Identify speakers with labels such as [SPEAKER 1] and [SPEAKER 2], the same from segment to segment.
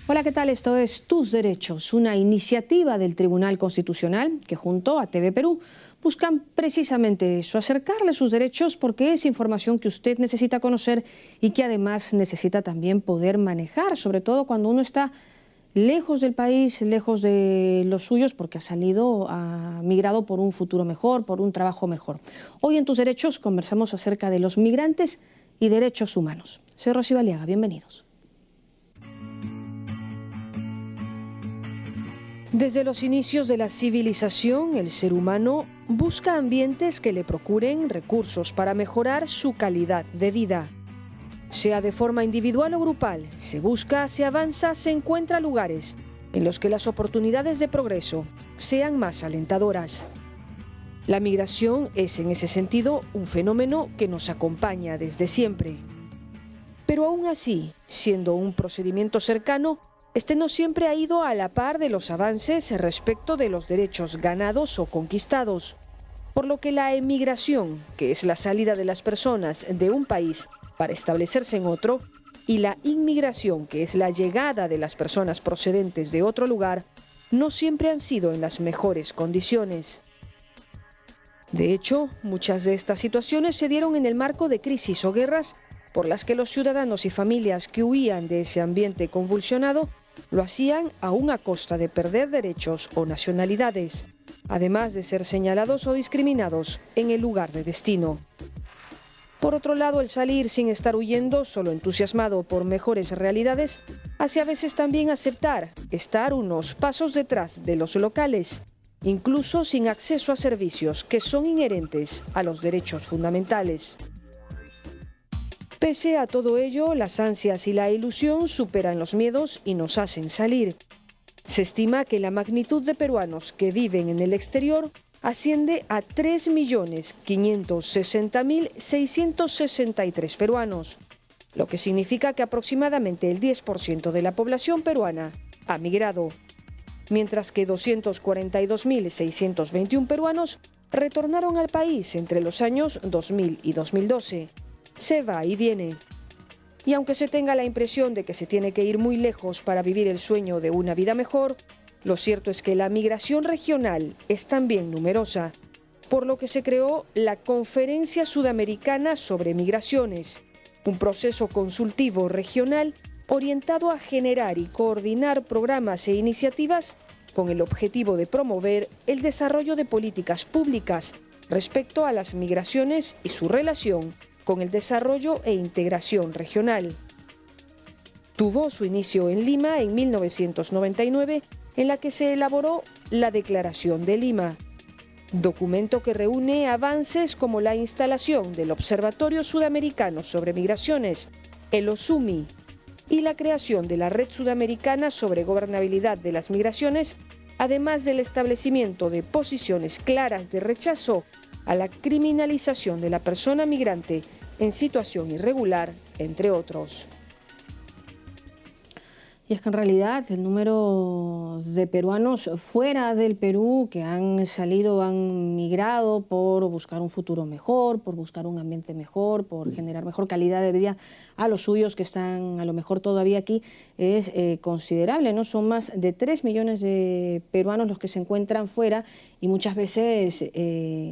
[SPEAKER 1] Hola, ¿qué tal? Esto es Tus Derechos, una iniciativa del Tribunal Constitucional que junto a TV Perú buscan precisamente eso, acercarle sus derechos porque es información que usted necesita conocer y que además necesita también poder manejar, sobre todo cuando uno está lejos del país, lejos de los suyos, porque ha migrado por un futuro mejor, por un trabajo mejor. Hoy en Tus Derechos conversamos acerca de los migrantes y derechos humanos. Soy Rocío Aliaga, bienvenidos. Desde los inicios de la civilización, el ser humano busca ambientes que le procuren recursos para mejorar su calidad de vida. Sea de forma individual o grupal, se busca, se avanza, se encuentra lugares en los que las oportunidades de progreso sean más alentadoras. La migración es en ese sentido un fenómeno que nos acompaña desde siempre. Pero aún así, siendo un procedimiento cercano, este no siempre ha ido a la par de los avances respecto de los derechos ganados o conquistados, por lo que la emigración, que es la salida de las personas de un país para establecerse en otro, y la inmigración, que es la llegada de las personas procedentes de otro lugar, no siempre han sido en las mejores condiciones. De hecho, muchas de estas situaciones se dieron en el marco de crisis o guerras por las que los ciudadanos y familias que huían de ese ambiente convulsionado lo hacían aún a costa de perder derechos o nacionalidades, además de ser señalados o discriminados en el lugar de destino. Por otro lado, el salir sin estar huyendo, solo entusiasmado por mejores realidades, hace a veces también aceptar estar unos pasos detrás de los locales, incluso sin acceso a servicios que son inherentes a los derechos fundamentales. Pese a todo ello, las ansias y la ilusión superan los miedos y nos hacen salir. Se estima que la magnitud de peruanos que viven en el exterior asciende a 3.560.663 peruanos, lo que significa que aproximadamente el 10% de la población peruana ha migrado, mientras que 242.621 peruanos retornaron al país entre los años 2000 y 2012. Se va y viene. Y aunque se tenga la impresión de que se tiene que ir muy lejos para vivir el sueño de una vida mejor, lo cierto es que la migración regional es también numerosa, por lo que se creó la Conferencia Sudamericana sobre Migraciones, un proceso consultivo regional orientado a generar y coordinar programas e iniciativas con el objetivo de promover el desarrollo de políticas públicas respecto a las migraciones y su relación con el desarrollo e integración regional. Tuvo su inicio en Lima en 1999, en la que se elaboró la Declaración de Lima, documento que reúne avances como la instalación del Observatorio Sudamericano sobre Migraciones, el OSUMI, y la creación de la Red Sudamericana sobre Gobernabilidad de las Migraciones, además del establecimiento de posiciones claras de rechazo a la criminalización de la persona migrante en situación irregular, entre otros. Y es que en realidad el número de peruanos fuera del Perú que han salido, han migrado por buscar un futuro mejor, por buscar un ambiente mejor, por generar mejor calidad de vida a los suyos que están a lo mejor todavía aquí, es considerable, ¿no? Son más de 3 millones de peruanos los que se encuentran fuera y muchas veces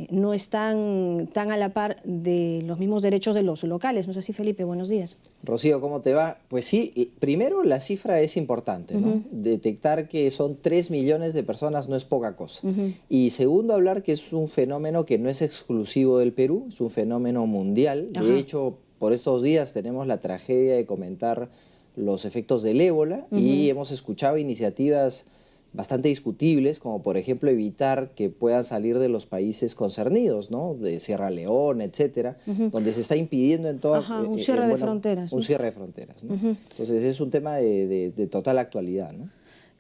[SPEAKER 1] no están tan a la par de los mismos derechos de los locales. ¿No es así, Felipe? Buenos días.
[SPEAKER 2] Rocío, ¿cómo te va? Pues sí, primero la cifra es importante, ¿no? Detectar que son 3 millones de personas no es poca cosa. Y segundo, hablar que es un fenómeno que no es exclusivo del Perú, es un fenómeno mundial. De hecho, por estos días tenemos la tragedia de comentar los efectos del ébola y hemos escuchado iniciativas bastante discutibles, como por ejemplo evitar que puedan salir de los países concernidos, ¿no? De Sierra Leona, etcétera, donde se está impidiendo en toda...
[SPEAKER 1] un cierre de fronteras.
[SPEAKER 2] Un cierre de fronteras, ¿no? Entonces es un tema de total actualidad, ¿no?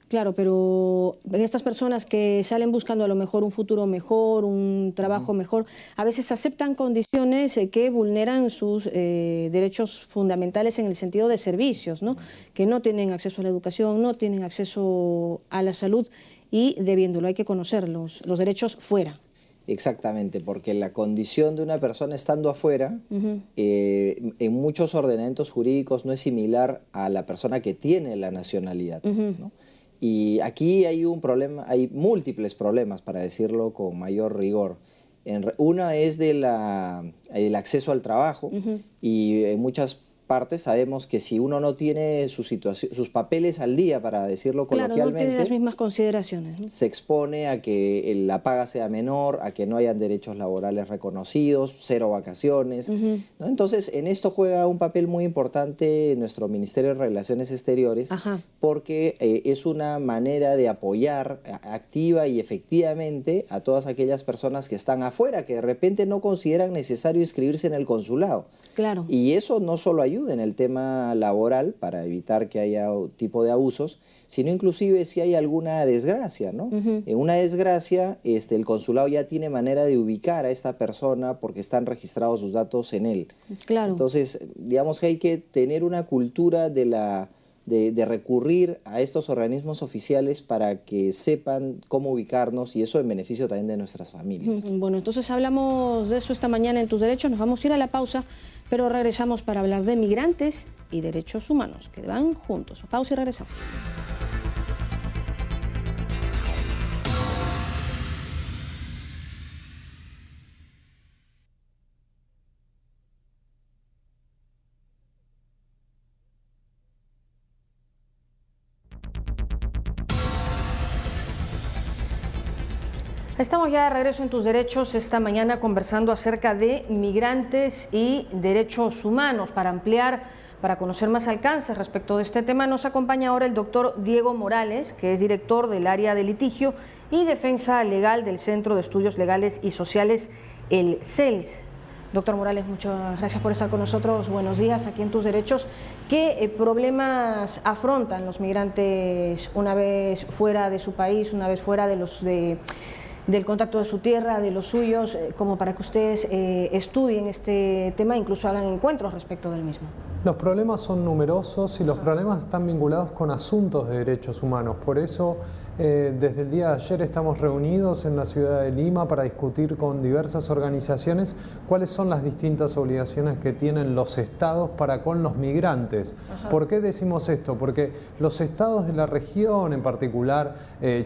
[SPEAKER 1] Claro, pero estas personas que salen buscando a lo mejor un futuro mejor, un trabajo mejor, a veces aceptan condiciones que vulneran sus derechos fundamentales en el sentido de servicios, ¿no? Que no tienen acceso a la educación, no tienen acceso a la salud y debiéndolo hay que conocer los derechos fuera.
[SPEAKER 2] Exactamente, porque la condición de una persona estando afuera, en muchos ordenamientos jurídicos no es similar a la persona que tiene la nacionalidad, ¿no? Y aquí hay un problema, hay múltiples problemas, para decirlo con mayor rigor. Una es del acceso al trabajo, y en muchas partes sabemos que si uno no tiene sus papeles al día, para decirlo coloquialmente,
[SPEAKER 1] no tiene las mismas consideraciones, ¿no?
[SPEAKER 2] Se expone a que la paga sea menor, a que no hayan derechos laborales reconocidos, 0 vacaciones, ¿no? Entonces, en esto juega un papel muy importante nuestro Ministerio de Relaciones Exteriores, porque es una manera de apoyar activa y efectivamente a todas aquellas personas que están afuera, que de repente no consideran necesario inscribirse en el consulado.
[SPEAKER 1] Claro.
[SPEAKER 2] Y eso no solo ayuda en el tema laboral para evitar que haya tipo de abusos, sino inclusive si hay alguna desgracia, ¿no? En una desgracia, el consulado ya tiene manera de ubicar a esta persona porque están registrados sus datos en él.
[SPEAKER 1] Claro.
[SPEAKER 2] Entonces, digamos que hay que tener una cultura de recurrir a estos organismos oficiales para que sepan cómo ubicarnos, y eso en beneficio también de nuestras familias.
[SPEAKER 1] Bueno, entonces hablamos de eso esta mañana en Tus Derechos. Nos vamos a ir a la pausa, pero regresamos para hablar de migrantes y derechos humanos, que van juntos. Pausa y regresamos. Estamos ya de regreso en Tus Derechos esta mañana conversando acerca de migrantes y derechos humanos. Para ampliar, para conocer más alcances respecto de este tema, nos acompaña ahora el doctor Diego Morales, que es director del área de litigio y defensa legal del Centro de Estudios Legales y Sociales, el CELS. Doctor Morales, muchas gracias por estar con nosotros. Buenos días aquí en Tus Derechos. ¿Qué problemas afrontan los migrantes una vez fuera de su país, una vez fuera del contacto de su tierra, de los suyos, como para que ustedes estudien este tema e incluso hagan encuentros respecto del mismo?
[SPEAKER 3] Los problemas son numerosos y los problemas están vinculados con asuntos de derechos humanos. Por eso, desde el día de ayer estamos reunidos en la ciudad de Lima para discutir con diversas organizaciones cuáles son las distintas obligaciones que tienen los estados para con los migrantes. ¿Por qué decimos esto? Porque los estados de la región, en particular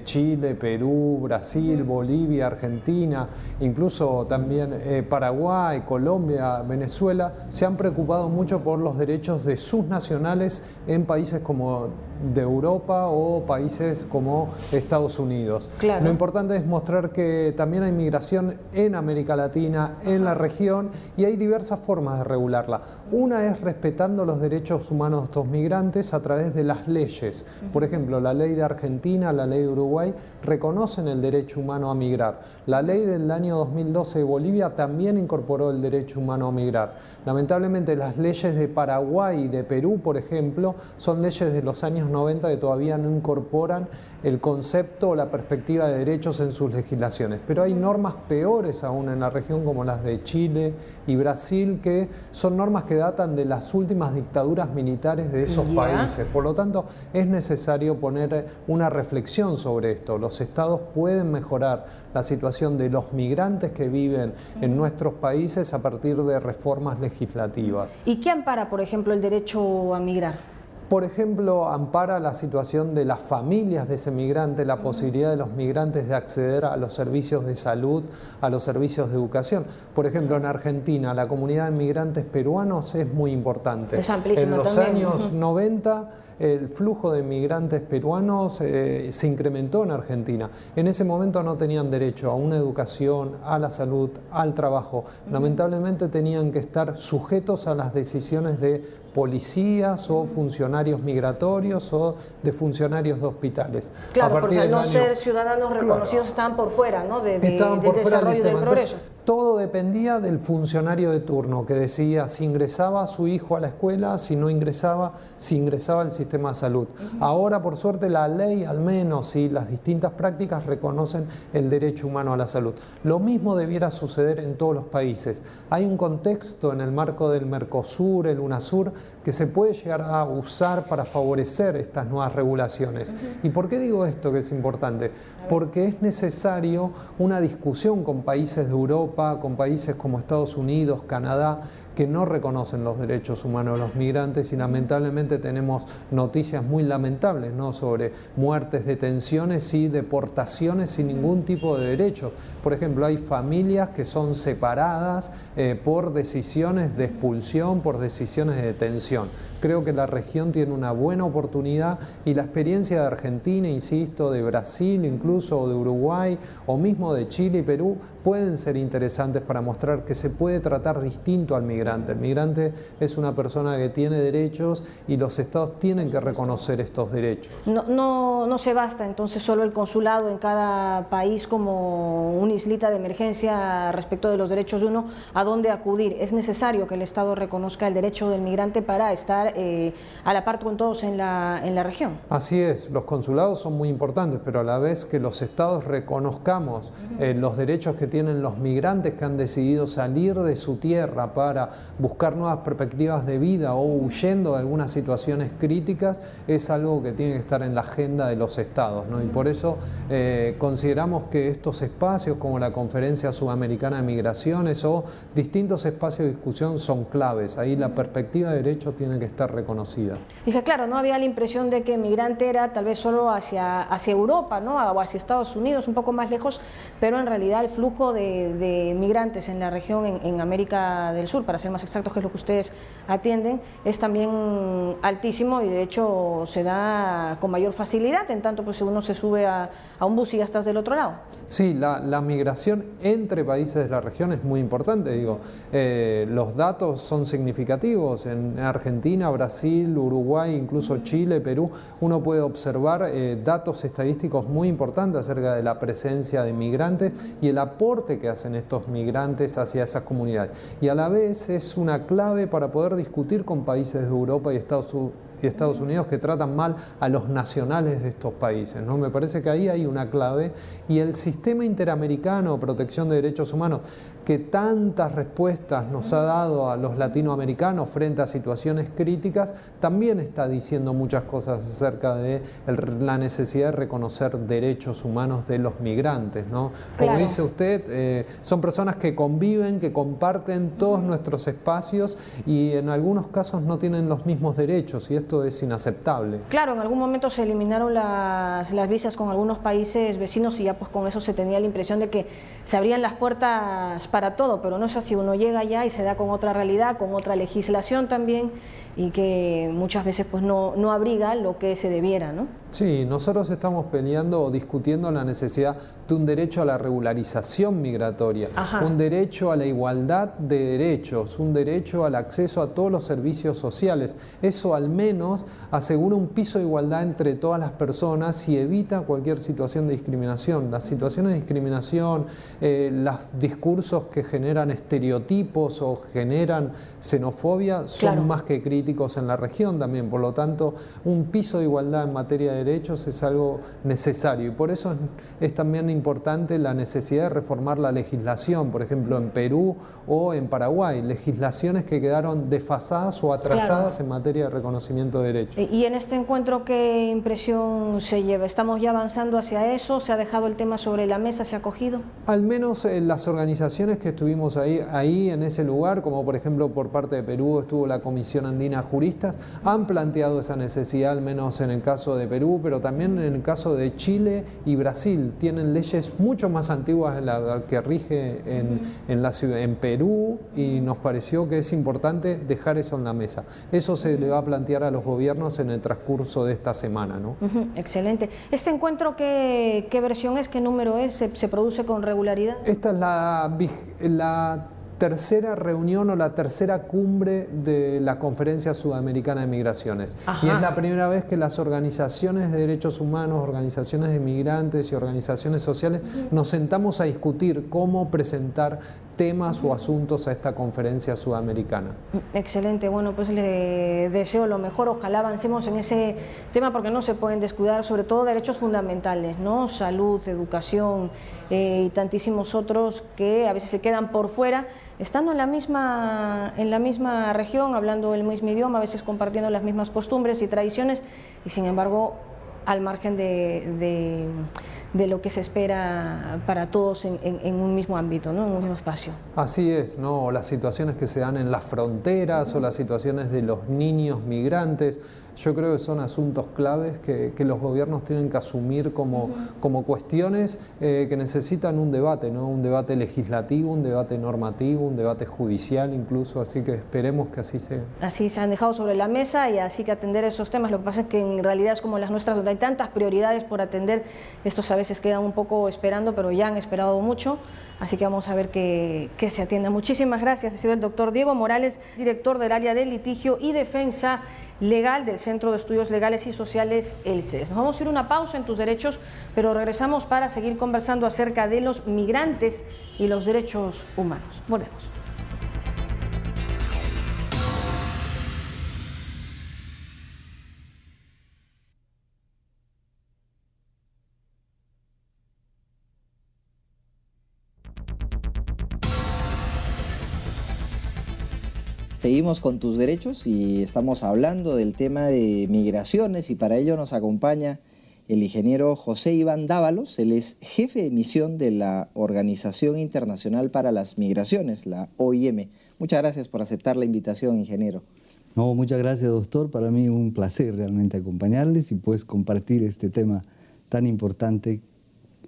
[SPEAKER 3] Chile, Perú, Brasil, Bolivia, Argentina, incluso también Paraguay, Colombia, Venezuela, se han preocupado mucho por los derechos de sus nacionales en países como de Europa o países como Estados Unidos.
[SPEAKER 1] Claro.
[SPEAKER 3] Lo importante es mostrar que también hay migración en América Latina, en la región, y hay diversas formas de regularla. Una es respetando los derechos humanos de estos migrantes a través de las leyes. Por ejemplo, la ley de Argentina, la ley de Uruguay reconocen el derecho humano a migrar. La ley del año 2012 de Bolivia también incorporó el derecho humano a migrar. Lamentablemente, las leyes de Paraguay y de Perú, por ejemplo, son leyes de los años 90 que todavía no incorporan el concepto o la perspectiva de derechos en sus legislaciones. Pero hay normas peores aún en la región, como las de Chile y Brasil, que son normas que datan de las últimas dictaduras militares de esos países. Por lo tanto, es necesario poner una reflexión sobre esto. Los estados pueden mejorar la situación de los migrantes que viven en nuestros países a partir de reformas legislativas.
[SPEAKER 1] ¿Y qué ampara, por ejemplo, el derecho a migrar?
[SPEAKER 3] Por ejemplo, ampara la situación de las familias de ese migrante, la posibilidad de los migrantes de acceder a los servicios de salud, a los servicios de educación. Por ejemplo, en Argentina, la comunidad de migrantes peruanos es muy importante.
[SPEAKER 1] Es amplísima
[SPEAKER 3] en los
[SPEAKER 1] también.
[SPEAKER 3] años 90, el flujo de migrantes peruanos se incrementó en Argentina. En ese momento no tenían derecho a una educación, a la salud, al trabajo. Lamentablemente tenían que estar sujetos a las decisiones de policías o funcionarios migratorios o de funcionarios de hospitales.
[SPEAKER 1] Claro, porque al no ser ciudadanos reconocidos estaban por fuera, ¿no? del desarrollo y del progreso.
[SPEAKER 3] Todo dependía del funcionario de turno que decía si ingresaba a su hijo a la escuela, si no ingresaba, si ingresaba al sistema de salud. Ahora, por suerte, la ley al menos y las distintas prácticas reconocen el derecho humano a la salud. Lo mismo debiera suceder en todos los países. Hay un contexto en el marco del Mercosur, el UNASUR, que se puede llegar a usar para favorecer estas nuevas regulaciones. ¿Y por qué digo esto que es importante? Porque es necesario una discusión con países de Europa, con países como Estados Unidos, Canadá, que no reconocen los derechos humanos de los migrantes y lamentablemente tenemos noticias muy lamentables, ¿no?, sobre muertes, detenciones y deportaciones sin ningún tipo de derecho. Por ejemplo, hay familias que son separadas por decisiones de expulsión, por decisiones de detención. Creo que la región tiene una buena oportunidad y la experiencia de Argentina, insisto, de Brasil incluso, o de Uruguay, o mismo de Chile y Perú, pueden ser interesantes para mostrar que se puede tratar distinto al migrante. El migrante es una persona que tiene derechos y los estados tienen que reconocer estos derechos.
[SPEAKER 4] No se basta entonces solo el consulado en cada país como una islita de emergencia respecto de los derechos de uno, a dónde acudir. Es necesario que el Estado reconozca el derecho del migrante para estar a la par con todos en la región.
[SPEAKER 3] Así es, los consulados son muy importantes, pero a la vez que los estados reconozcamos los derechos que tienen los migrantes que han decidido salir de su tierra para buscar nuevas perspectivas de vida o huyendo de algunas situaciones críticas, es algo que tiene que estar en la agenda de los estados, ¿no? Y por eso consideramos que estos espacios como la Conferencia Sudamericana de Migraciones o distintos espacios de discusión son claves. Ahí la perspectiva de derechos tiene que estar reconocida.
[SPEAKER 4] Dije, claro, no había la impresión de que el migrante era tal vez solo hacia Europa, ¿no?, o hacia Estados Unidos, un poco más lejos, pero en realidad el flujo de migrantes en la región, en América del Sur, para ser más exactos, que es lo que ustedes atienden, es también altísimo y de hecho se da con mayor facilidad, en tanto pues uno se sube a un bus y ya estás del otro lado.
[SPEAKER 3] Sí, la migración entre países de la región es muy importante, digo, los datos son significativos. En Argentina, Brasil, Uruguay, incluso Chile, Perú, uno puede observar datos estadísticos muy importantes acerca de la presencia de migrantes y el aporte que hacen estos migrantes hacia esas comunidades. Y a la vez es una clave para poder discutir con países de Europa y Estados Unidos que tratan mal a los nacionales de estos países, ¿no? Me parece que ahí hay una clave y el sistema interamericano de protección de derechos humanos que tantas respuestas nos ha dado a los latinoamericanos frente a situaciones críticas, también está diciendo muchas cosas acerca de la necesidad de reconocer derechos humanos de los migrantes, ¿no? Como
[SPEAKER 4] Claro.
[SPEAKER 3] dice usted, son personas que conviven, que comparten todos nuestros espacios y en algunos casos no tienen los mismos derechos y esto es inaceptable.
[SPEAKER 4] Claro, en algún momento se eliminaron las visas con algunos países vecinos y ya pues con eso se tenía la impresión de que se abrían las puertas para todo, pero no es así. Uno llega allá y se da con otra realidad, con otra legislación también y que muchas veces pues no abriga lo que se debiera, ¿no?
[SPEAKER 3] Sí, nosotros estamos peleando o discutiendo la necesidad de un derecho a la regularización migratoria,
[SPEAKER 4] Ajá.
[SPEAKER 3] un derecho a la igualdad de derechos, un derecho al acceso a todos los servicios sociales. Eso al menos asegura un piso de igualdad entre todas las personas y evita cualquier situación de discriminación. Las situaciones de discriminación, los discursos que generan estereotipos o generan xenofobia son
[SPEAKER 4] Claro.
[SPEAKER 3] más que críticos en la región también. Por lo tanto, un piso de igualdad en materia de derechos es algo necesario y por eso es también importante la necesidad de reformar la legislación, por ejemplo en Perú o en Paraguay, legislaciones que quedaron desfasadas o atrasadas, claro, en materia de reconocimiento de derechos.
[SPEAKER 4] Y en este encuentro, ¿qué impresión se lleva? ¿Estamos ya avanzando hacia eso? ¿Se ha dejado el tema sobre la mesa? ¿Se ha cogido?
[SPEAKER 3] Al menos las organizaciones que estuvimos ahí en ese lugar, como por ejemplo por parte de Perú estuvo la Comisión Andina de Juristas, han planteado esa necesidad, al menos en el caso de Perú, pero también en el caso de Chile y Brasil. Tienen leyes mucho más antiguas de la que rige en Perú y nos pareció que es importante dejar eso en la mesa. Eso se le va a plantear a los gobiernos en el transcurso de esta semana, ¿no?
[SPEAKER 4] Excelente. ¿Este encuentro qué versión es? ¿Qué número es? ¿Se produce con regularidad?
[SPEAKER 3] Esta es la tercera reunión o la tercera cumbre de la Conferencia Sudamericana de Migraciones. Ajá. Y es la primera vez que las organizaciones de derechos humanos, organizaciones de migrantes y organizaciones sociales nos sentamos a discutir cómo presentar temas o asuntos a esta conferencia sudamericana.
[SPEAKER 4] Excelente, bueno, pues le deseo lo mejor, ojalá avancemos en ese tema porque no se pueden descuidar, sobre todo derechos fundamentales, ¿no? Salud, educación y tantísimos otros que a veces se quedan por fuera, estando en la misma región, hablando el mismo idioma, a veces compartiendo las mismas costumbres y tradiciones, y sin embargo al margen de lo que se espera para todos en un mismo ámbito, ¿no? En un mismo espacio.
[SPEAKER 3] Así es, ¿no? Las situaciones que se dan en las fronteras o las situaciones de los niños migrantes, yo creo que son asuntos claves que los gobiernos tienen que asumir como cuestiones que necesitan un debate, ¿no? Un debate legislativo, un debate normativo, un debate judicial incluso, así que esperemos que así sea.
[SPEAKER 4] Así se han dejado sobre la mesa y así que atender esos temas. Lo que pasa es que en realidad es como las nuestras, donde hay tantas prioridades por atender, estos a veces quedan un poco esperando, pero ya han esperado mucho, así que vamos a ver que se atienda. Muchísimas gracias. Ha sido el doctor Diego Morales, director del área de litigio y defensa legal del Centro de Estudios Legales y Sociales, el CES. Nos vamos a ir a una pausa en Tus Derechos, pero regresamos para seguir conversando acerca de los migrantes y los derechos humanos. Volvemos.
[SPEAKER 2] Seguimos con Tus Derechos y estamos hablando del tema de migraciones y para ello nos acompaña el ingeniero José Iván Dávalos. Él es jefe de misión de la Organización Internacional para las Migraciones, la OIM. Muchas gracias por aceptar la invitación, ingeniero.
[SPEAKER 5] No, muchas gracias, doctor. Para mí un placer realmente acompañarles y pues compartir este tema tan importante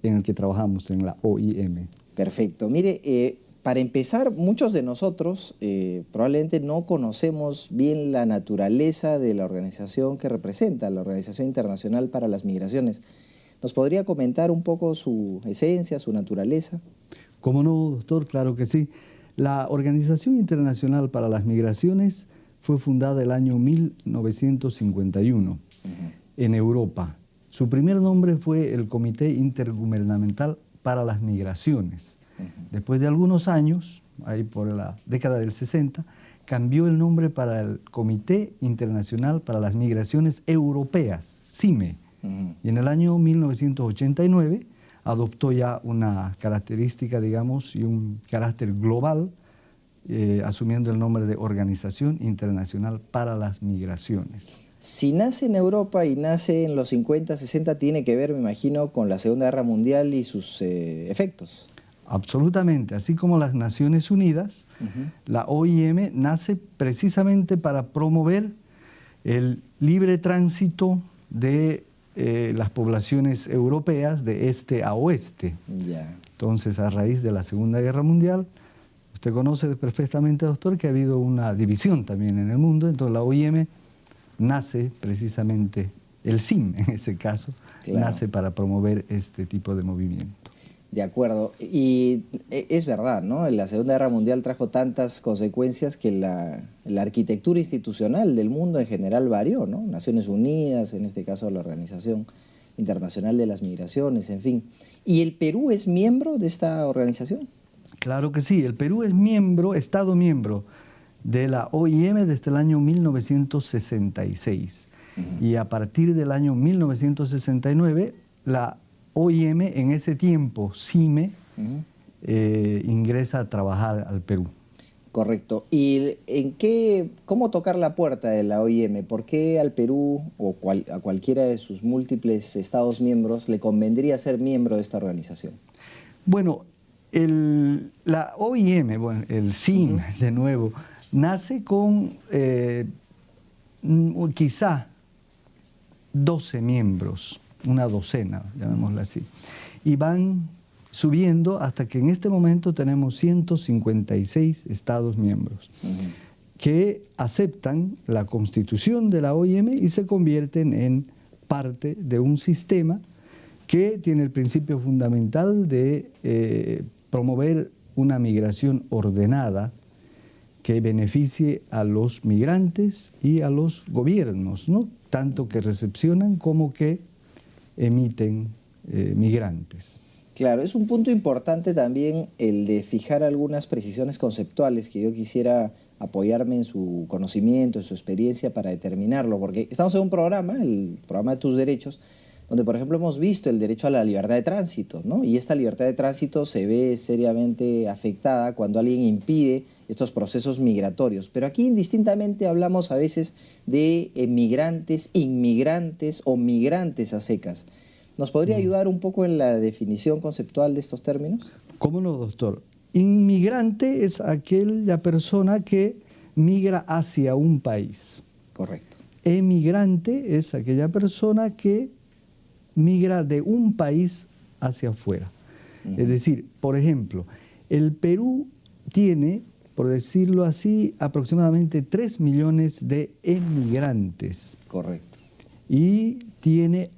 [SPEAKER 5] en el que trabajamos en la OIM.
[SPEAKER 2] Perfecto. Mire, para empezar, muchos de nosotros probablemente no conocemos bien la naturaleza de la organización que representa, la Organización Internacional para las Migraciones. ¿Nos podría comentar un poco su esencia, su naturaleza?
[SPEAKER 5] ¿Cómo no, doctor? Claro que sí. La Organización Internacional para las Migraciones fue fundada el año 1951 en Europa. Su primer nombre fue el Comité Intergubernamental para las Migraciones. Después de algunos años, ahí por la década del 60, cambió el nombre para el Comité Internacional para las Migraciones Europeas, CIME. Y en el año 1989 adoptó ya una característica, digamos, y un carácter global, asumiendo el nombre de Organización Internacional para las Migraciones.
[SPEAKER 2] Si nace en Europa y nace en los 50, 60, tiene que ver, me imagino, con la Segunda Guerra Mundial y sus efectos.
[SPEAKER 5] Absolutamente, así como las Naciones Unidas, la OIM nace precisamente para promover el libre tránsito de las poblaciones europeas de este a oeste. Entonces, a raíz de la Segunda Guerra Mundial, usted conoce perfectamente, doctor, que ha habido una división también en el mundo, entonces la OIM nace precisamente, el CIM en ese caso, nace para promover este tipo de movimiento.
[SPEAKER 2] De acuerdo, y es verdad, ¿no? La Segunda Guerra Mundial trajo tantas consecuencias que la arquitectura institucional del mundo en general varió, ¿no? Naciones Unidas, en este caso la Organización Internacional de las Migraciones, en fin. ¿Y el Perú es miembro de esta organización?
[SPEAKER 5] Claro que sí, el Perú es miembro, Estado miembro de la OIM desde el año 1966. Y a partir del año 1969, la OIM, en ese tiempo, CIME, ingresa a trabajar al Perú.
[SPEAKER 2] Correcto. ¿Y cómo tocar la puerta de la OIM? ¿Por qué al Perú o a cualquiera de sus múltiples estados miembros le convendría ser miembro de esta organización?
[SPEAKER 5] Bueno, la OIM, bueno, el CIM, de nuevo, nace con quizá 12 miembros, una docena, llamémoslo así, y van subiendo hasta que en este momento tenemos 156 Estados miembros que aceptan la constitución de la OIM y se convierten en parte de un sistema que tiene el principio fundamental de promover una migración ordenada que beneficie a los migrantes y a los gobiernos, ¿no? Tanto que recepcionan como que emiten migrantes.
[SPEAKER 2] Claro, es un punto importante también el de fijar algunas precisiones conceptuales que yo quisiera apoyarme en su conocimiento, en su experiencia para determinarlo, porque estamos en un programa, el programa de Tus Derechos, donde por ejemplo hemos visto el derecho a la libertad de tránsito, ¿no? Y esta libertad de tránsito se ve seriamente afectada cuando alguien impide estos procesos migratorios. Pero aquí indistintamente hablamos a veces de migrantes, inmigrantes o migrantes a secas. ¿Nos podría ayudar un poco en la definición conceptual de estos términos?
[SPEAKER 5] ¿Cómo no, doctor? Inmigrante es aquella persona que migra hacia un país.
[SPEAKER 2] Correcto.
[SPEAKER 5] Emigrante es aquella persona que migra de un país hacia afuera. Es decir, por ejemplo, el Perú tiene, por decirlo así, aproximadamente 3 millones de emigrantes.
[SPEAKER 2] Correcto.
[SPEAKER 5] Y tiene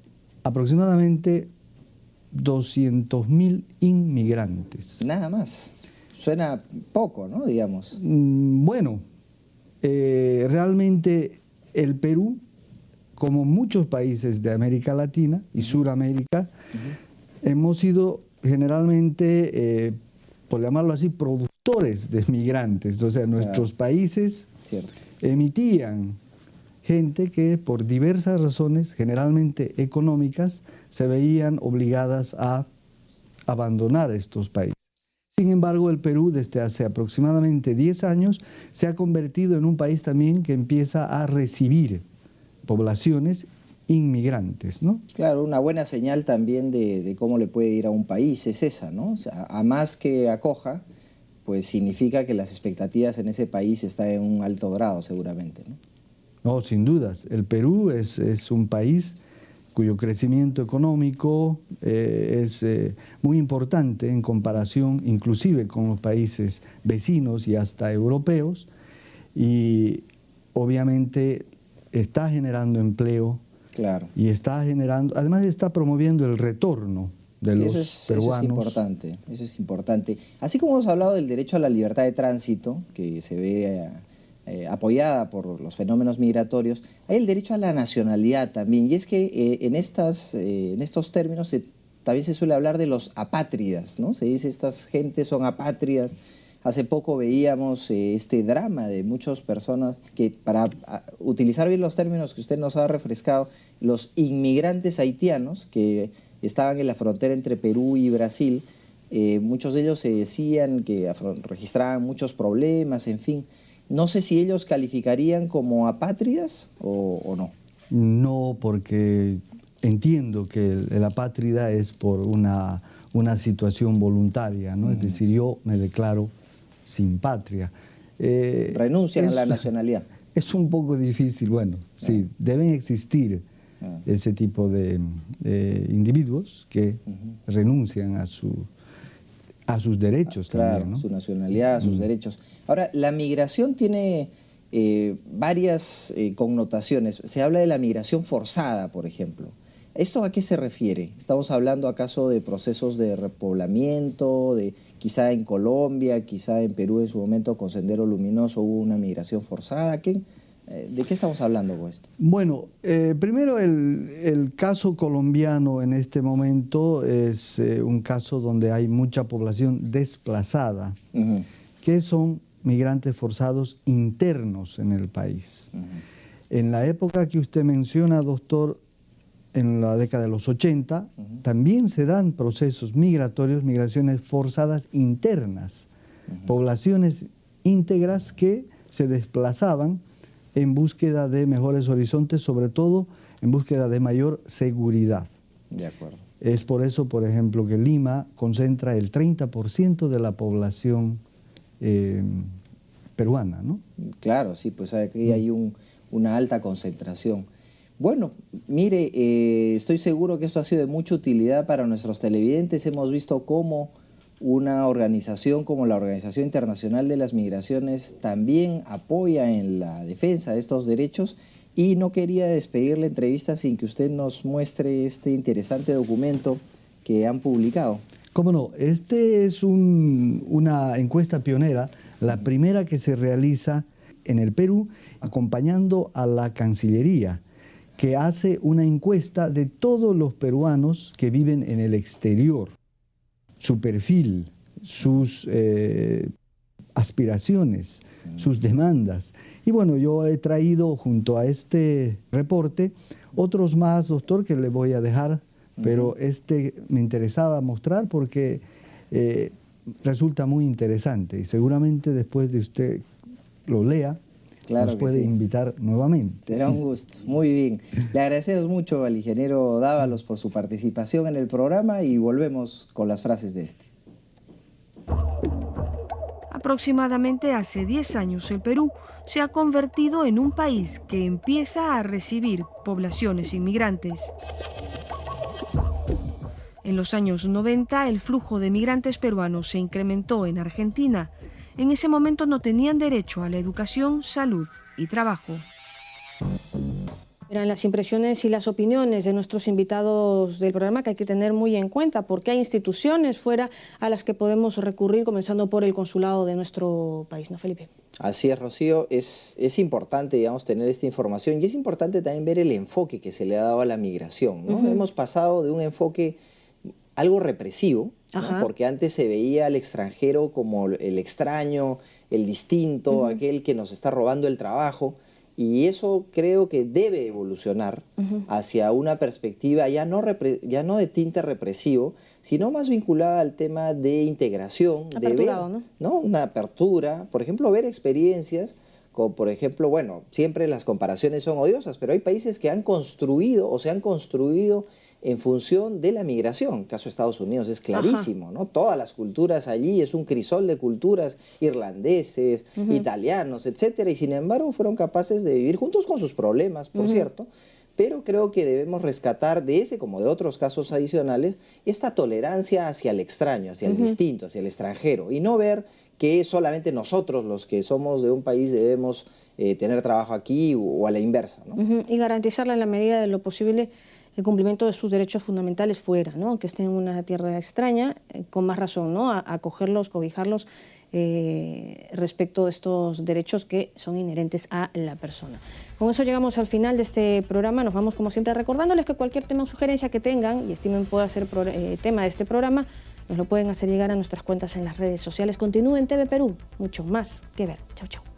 [SPEAKER 5] aproximadamente 200.000 inmigrantes.
[SPEAKER 2] Nada más. Suena poco, ¿no? Digamos.
[SPEAKER 5] Bueno, realmente el Perú, como muchos países de América Latina y Suramérica, hemos sido generalmente, por llamarlo así, productores de migrantes. O sea, nuestros países emitían gente que por diversas razones, generalmente económicas, se veían obligadas a abandonar estos países. Sin embargo, el Perú desde hace aproximadamente 10 años se ha convertido en un país también que empieza a recibir poblaciones inmigrantes, ¿no?
[SPEAKER 2] Claro, una buena señal también de cómo le puede ir a un país es esa, ¿no? O sea, a más que acoja, pues significa que las expectativas en ese país están en un alto grado seguramente, ¿no?
[SPEAKER 5] No, sin dudas. El Perú es un país cuyo crecimiento económico es muy importante en comparación inclusive con los países vecinos y hasta europeos, y obviamente está generando empleo.
[SPEAKER 2] Claro.
[SPEAKER 5] Y está generando, además está promoviendo el retorno de los peruanos.
[SPEAKER 2] Eso es importante. Así como hemos hablado del derecho a la libertad de tránsito, que se ve apoyada por los fenómenos migratorios, hay el derecho a la nacionalidad también. Y es que en estos términos también se suele hablar de los apátridas, ¿no? Se dice estas gentes son apátridas. Hace poco veíamos este drama de muchas personas que, para utilizar bien los términos que usted nos ha refrescado, los inmigrantes haitianos que estaban en la frontera entre Perú y Brasil, muchos de ellos se decían que registraban muchos problemas, en fin. No sé si ellos calificarían como apátridas o no.
[SPEAKER 5] No, porque entiendo que el apátrida es por una situación voluntaria, ¿no? Es decir, yo me declaro sin patria.
[SPEAKER 2] Renuncian a la nacionalidad.
[SPEAKER 5] Es un poco difícil, bueno, sí, deben existir ese tipo de individuos que renuncian a sus derechos también, ¿no?
[SPEAKER 2] Su nacionalidad, a sus derechos. Ahora, la migración tiene varias connotaciones. Se habla de la migración forzada, por ejemplo. ¿Esto a qué se refiere? ¿Estamos hablando acaso de procesos de repoblamiento, quizá en Colombia, quizá en Perú en su momento con Sendero Luminoso hubo una migración forzada? ¿De qué estamos hablando con esto?
[SPEAKER 5] Bueno, primero el caso colombiano en este momento es un caso donde hay mucha población desplazada, que son migrantes forzados internos en el país. En la época que usted menciona, doctor, en la década de los 80, también se dan procesos migratorios, migraciones forzadas internas, poblaciones íntegras que se desplazaban en búsqueda de mejores horizontes, sobre todo en búsqueda de mayor seguridad.
[SPEAKER 2] De acuerdo.
[SPEAKER 5] Es por eso, por ejemplo, que Lima concentra el 30% de la población peruana, ¿no?
[SPEAKER 2] Claro, sí, pues aquí hay una alta concentración. Bueno, mire, estoy seguro que esto ha sido de mucha utilidad para nuestros televidentes. Hemos visto cómo una organización como la Organización Internacional de las Migraciones también apoya en la defensa de estos derechos, y no quería despedir la entrevista sin que usted nos muestre este interesante documento que han publicado.
[SPEAKER 5] ¿Cómo no? Este es una encuesta pionera, la primera que se realiza en el Perú, acompañando a la Cancillería, que hace una encuesta de todos los peruanos que viven en el exterior. su perfil, sus aspiraciones, sus demandas. Y bueno, yo he traído junto a este reporte otros más, doctor, que le voy a dejar, pero este me interesaba mostrar porque resulta muy interesante y seguramente después de usted lo lea, nos puede invitar nuevamente.
[SPEAKER 2] Será un gusto, muy bien. Le agradecemos mucho al ingeniero Dávalos por su participación en el programa y volvemos con las frases de este.
[SPEAKER 1] Aproximadamente hace 10 años el Perú se ha convertido en un país que empieza a recibir poblaciones inmigrantes. En los años 90 el flujo de migrantes peruanos se incrementó en Argentina. En ese momento no tenían derecho a la educación, salud y trabajo.
[SPEAKER 4] Eran las impresiones y las opiniones de nuestros invitados del programa que hay que tener muy en cuenta, porque hay instituciones fuera a las que podemos recurrir, comenzando por el consulado de nuestro país, ¿no, Felipe?
[SPEAKER 2] Así es, Rocío, es importante, digamos, tener esta información y es importante también ver el enfoque que se le ha dado a la migración, ¿no? Hemos pasado de un enfoque algo represivo, ¿no? Porque antes se veía al extranjero como el extraño, el distinto, aquel que nos está robando el trabajo. Y eso creo que debe evolucionar hacia una perspectiva ya no de tinte represivo, sino más vinculada al tema de integración, de ver, ¿no? Una apertura, por ejemplo, ver experiencias, como por ejemplo, bueno, siempre las comparaciones son odiosas, pero hay países que han construido o se han construido en función de la migración. El caso de Estados Unidos es clarísimo, ¿no? Todas las culturas allí, es un crisol de culturas, irlandeses, italianos, etcétera, y sin embargo fueron capaces de vivir juntos con sus problemas, por cierto, pero creo que debemos rescatar de ese, como de otros casos adicionales, esta tolerancia hacia el extraño, hacia el distinto, hacia el extranjero, y no ver que solamente nosotros, los que somos de un país, debemos tener trabajo aquí o a la inversa, ¿no?
[SPEAKER 4] Y garantizarle en la medida de lo posible el cumplimiento de sus derechos fundamentales fuera, ¿no? Que estén en una tierra extraña, con más razón, ¿no? Acogerlos, cobijarlos respecto de estos derechos que son inherentes a la persona. Con eso llegamos al final de este programa. Nos vamos como siempre recordándoles que cualquier tema o sugerencia que tengan y estimen pueda ser tema de este programa, nos lo pueden hacer llegar a nuestras cuentas en las redes sociales. Continúen TV Perú, mucho más que ver. Chau, chau.